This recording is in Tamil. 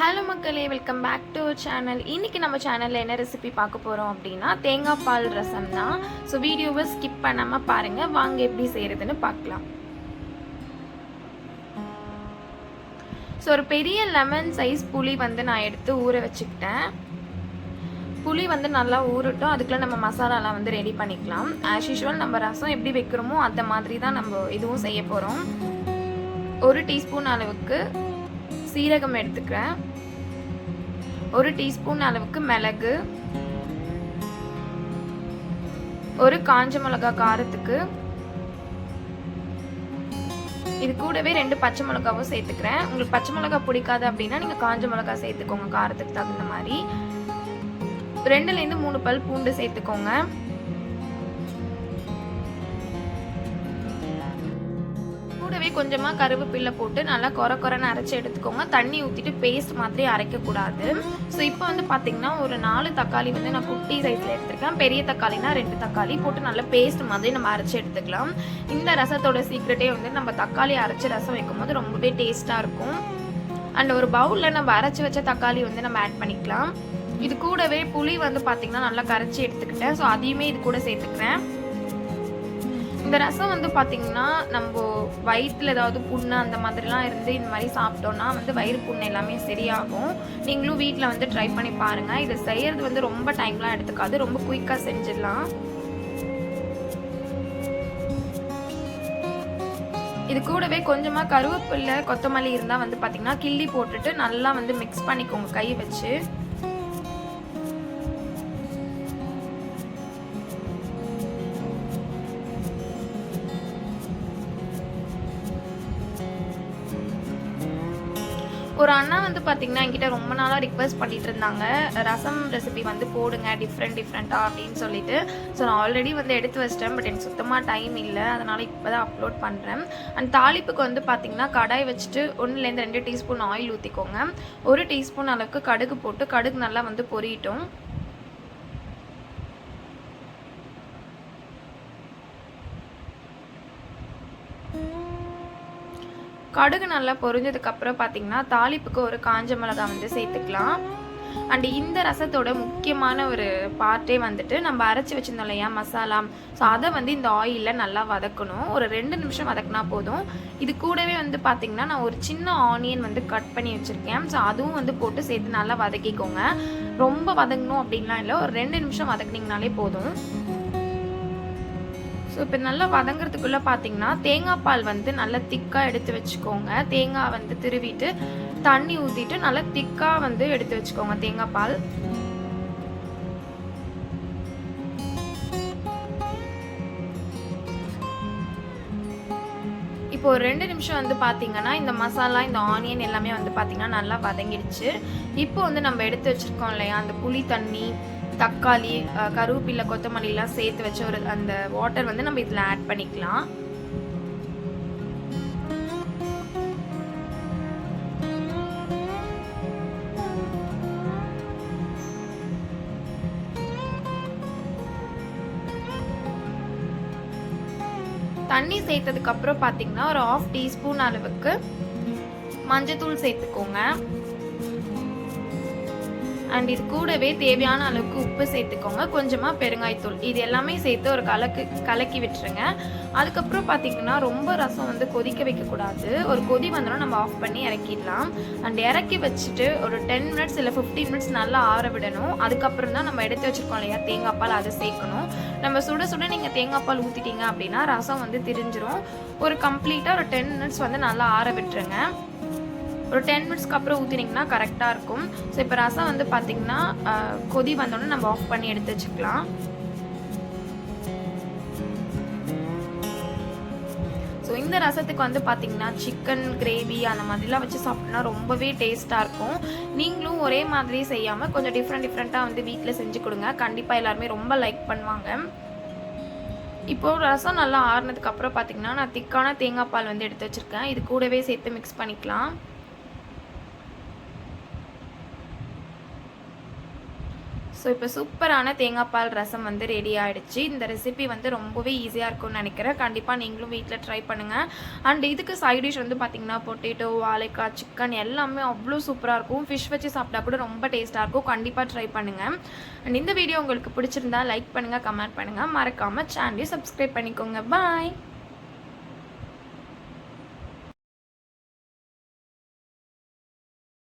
ஹலோ மக்களே, வெல்கம் பேக் டு சேனல். இன்றைக்கி நம்ம சேனலில் என்ன ரெசிபி பார்க்க போகிறோம் அப்படின்னா தேங்காய் பால் ரசம் தான். ஸோ வீடியோவை ஸ்கிப் பண்ணாமல் பாருங்கள். வாங்க எப்படி செய்கிறதுன்னு பார்க்கலாம். ஸோ ஒரு பெரிய லெமன் சைஸ் புளி நான் எடுத்து ஊற வச்சுக்கிட்டேன். புளி நல்லா ஊறட்டும். அதுக்குள்ளே நம்ம மசாலாலாம் ரெடி பண்ணிக்கலாம். ஆஸ் யூஷுவல் நம்ம ரசம் எப்படி வைக்கிறோமோ அந்த மாதிரி தான் நம்ம இதுவும் செய்ய போகிறோம். 1 டீஸ்பூன் அளவுக்கு சீரகம் எடுத்துக்கிறேன். 1 டீஸ்பூன் அளவுக்கு மிளகு, 1 காஞ்ச மிளகாய் காரத்துக்கு, இது கூடவே 2 பச்சை மிளகாவும் சேர்த்துக்கிறேன். உங்களுக்கு பச்சை மிளகாய் பிடிக்காது அப்படின்னா நீங்கள் காஞ்ச மிளகாய் சேர்த்துக்கோங்க, காரத்துக்கு தகுந்த மாதிரி. 2லேருந்து 3 பல் பூண்டு சேர்த்துக்கோங்க. கூடவே கொஞ்சமாக கருவேப்பிலை போட்டு நல்லா கொரன்னு அரைச்சி எடுத்துக்கோங்க. தண்ணி ஊற்றிட்டு பேஸ்ட் மாதிரி அரைக்கக்கூடாது. ஸோ இப்போ பார்த்தீங்கன்னா ஒரு 4 தக்காளி நான் குட்டி சைஸில் எடுத்துருக்கேன். பெரிய தக்காளினா 2 தக்காளி போட்டு நல்லா பேஸ்ட் மாதிரி நம்ம அரைச்சி எடுத்துக்கலாம். இந்த ரசத்தோட சீக்ரெட்டே நம்ம தக்காளி அரைச்சி ரசம் வைக்கும் போது ரொம்பவே டேஸ்ட்டாக இருக்கும். அண்ட் ஒரு பவுலில் நம்ம அரைச்சி வச்ச தக்காளி நம்ம ஆட் பண்ணிக்கலாம். இது கூடவே புளி பார்த்தீங்கன்னா நல்லா கரைச்சி எடுத்துக்கிட்டேன். ஸோ அதையுமே இது கூட சேர்த்துக்கிறேன். இந்த ரசம் பார்த்தீங்கன்னா நம்ம வயிற்றில் ஏதாவது புண்ணு அந்த மாதிரிலாம் இருந்து இந்த மாதிரி சாப்பிட்டோன்னா வயிறு புண்ணு எல்லாமே சரியாகும். நீங்களும் வீட்டில் ட்ரை பண்ணி பாருங்கள். இதை செய்கிறது ரொம்ப டைம்லாம் எடுத்துக்காது, ரொம்ப குயிக்காக செஞ்சிடலாம். இது கூடவே கொஞ்சமாக கருவேப்பிலை கொத்தமல்லி இருந்தால் பார்த்தீங்கன்னா கிள்ளி போட்டுட்டு நல்லா மிக்ஸ் பண்ணிக்கோங்க கை வச்சு. ஒரு அண்ணா பார்த்தீங்கன்னா என்கிட்ட ரொம்ப நாளாக ரிக்வெஸ்ட் பண்ணிட்டு இருந்தாங்க, ரசம் ரெசிபி போடுங்க டிஃப்ரெண்ட்டாக அப்படின்னு சொல்லிட்டு. ஸோ நான் ஆல்ரெடி எடுத்து வச்சிட்டேன். பட் எனக்கு சுத்தமாக டைம் இல்லை, அதனால் இப்போ தான் அப்லோட் பண்ணுறேன். அண்ட் தாளிப்புக்கு பார்த்தீங்கன்னா கடாய் வச்சுட்டு 1லேருந்து 2 டீஸ்பூன் ஆயில் ஊற்றிக்கோங்க. 1 டீஸ்பூன் அளவுக்கு கடுகு போட்டு கடுகு நல்லா பொரியட்டும். கடுகு நல்லா பொரிஞ்சதுக்கப்புறம் பார்த்தீங்கன்னா தாளிப்புக்கு ஒரு காஞ்ச மிளகாய் சேர்த்துக்கலாம். அண்ட் இந்த ரசத்தோட முக்கியமான ஒரு பார்ட்டே நம்ம அரைச்சி வச்சுருந்தோம் இல்லையா மசாலா, ஸோ அதை இந்த ஆயிலில் நல்லா வதக்கணும். ஒரு 2 நிமிஷம் வதக்கினா போதும். இது கூடவே பார்த்தீங்கன்னா நான் ஒரு சின்ன ஆனியன் கட் பண்ணி வச்சுருக்கேன். ஸோ அதுவும் போட்டு சேர்த்து நல்லா வதக்கிக்கோங்க. ரொம்ப வதங்கணும் அப்படின்லாம் இல்லை, ஒரு 2 நிமிஷம் வதக்குனிங்கனாலே போதும். ஸோ இப்போ நல்லா வதங்கிறதுக்குள்ளே பார்த்தீங்கன்னா தேங்காய் பால் நல்லா திக்காக எடுத்து வச்சுக்கோங்க. தேங்காய் திருவிட்டு தண்ணி ஊற்றிட்டு நல்லா திக்காக எடுத்து வச்சுக்கோங்க தேங்காய் பால். இப்போ ஒரு 2 நிமிஷம் பார்த்தீங்கன்னா இந்த மசாலா இந்த ஆனியன் எல்லாமே பார்த்தீங்கன்னா நல்லா வதங்கிடுச்சு. இப்போ நம்ம எடுத்து வச்சுருக்கோம் இல்லையா அந்த புளி தண்ணி, தக்காளி, கருவேப்பிலை, கொத்தமல்லிலாம் சேர்த்து வச்ச ஒரு அந்த வாட்டர் நம்ம இதில் ஆட் பண்ணிக்கலாம். தண்ணி சேர்த்ததுக்கு அப்புறம் பார்த்தீங்கன்னா ஒரு 1/2 டீஸ்பூன் அளவுக்கு மஞ்சத்தூள் சேர்த்துக்கோங்க. அண்ட் இது கூடவே தேவையான அளவுக்கு உப்பு சேர்த்துக்கோங்க, கொஞ்சமாக பெருங்காயத்தூள். இது எல்லாமே சேர்த்து ஒரு கலக்கி விட்டுருங்க. அதுக்கப்புறம் பார்த்தீங்கன்னா ரொம்ப ரசம் கொதிக்க வைக்கக்கூடாது. ஒரு கொதி வந்தோன்னா நம்ம ஆஃப் பண்ணி இறக்கிடலாம். அண்ட் இறக்கி வச்சுட்டு ஒரு 10 மினிட்ஸ் இல்லை 15 மினிட்ஸ் நல்லா ஆற விடணும். அதுக்கப்புறம் தான் நம்ம எடுத்து வச்சுருக்கோம் இல்லையா தேங்காய் பால், அதை சேர்க்கணும். நம்ம சுட நீங்கள் தேங்காய் பால் ஊற்றிட்டீங்க அப்படின்னா ரசம் திரிஞ்சிரும். ஒரு கம்ப்ளீட்டாக ஒரு 10 மினிட்ஸ் நல்லா ஆற விட்டுருங்க. ஒரு 10 மினிட்ஸ்க்கு அப்புறம் ஊற்றினீங்கன்னா கரெக்டாக இருக்கும். ஸோ இப்போ ரசம் பார்த்தீங்கன்னா கொதி வந்தோடனே நம்ம ஆஃப் பண்ணி எடுத்து வச்சுக்கலாம். ஸோ இந்த ரசத்துக்கு பார்த்தீங்கன்னா சிக்கன் கிரேவி அந்த மாதிரிலாம் வச்சு சாப்பிட்டோன்னா ரொம்பவே டேஸ்ட்டாக இருக்கும். நீங்களும் ஒரே மாதிரி செய்யாமல் கொஞ்சம் டிஃப்ரெண்ட்டாக வீட்டில் செஞ்சு கொடுங்க. கண்டிப்பாக எல்லாருமே ரொம்ப லைக் பண்ணுவாங்க. இப்போது ரசம் நல்லா ஆறுனதுக்கப்புறம் பார்த்தீங்கன்னா நான் திக்கான தேங்காய் பால் எடுத்து வச்சுருக்கேன். இது கூடவே சேர்த்து மிக்ஸ் பண்ணிக்கலாம். ஸோ இப்போ சூப்பரான தேங்காய் பால் ரசம் வந்து ரெடி ஆகிடுச்சு. இந்த ரெசிபி வந்து ரொம்பவே ஈஸியாக இருக்கும்னு நினைக்கிறேன். கண்டிப்பாக நீங்களும் வீட்டில் ட்ரை பண்ணுங்கள். அண்ட் இதுக்கு சைட் டிஷ் வந்து பார்த்திங்கன்னா பொட்டேட்டோ, வாழைக்காய், சிக்கன் எல்லாமே அவ்வளோ சூப்பராக இருக்கும். ஃபிஷ் வச்சு சாப்பிட்டா கூட ரொம்ப டேஸ்ட்டாக இருக்கும். கண்டிப்பாக ட்ரை பண்ணுங்கள். அண்ட் இந்த வீடியோ உங்களுக்கு பிடிச்சிருந்தா லைக் பண்ணுங்கள், கமெண்ட் பண்ணுங்கள். மறக்காமல் சேனலையும் சப்ஸ்கிரைப் பண்ணிக்கோங்க. பாய்.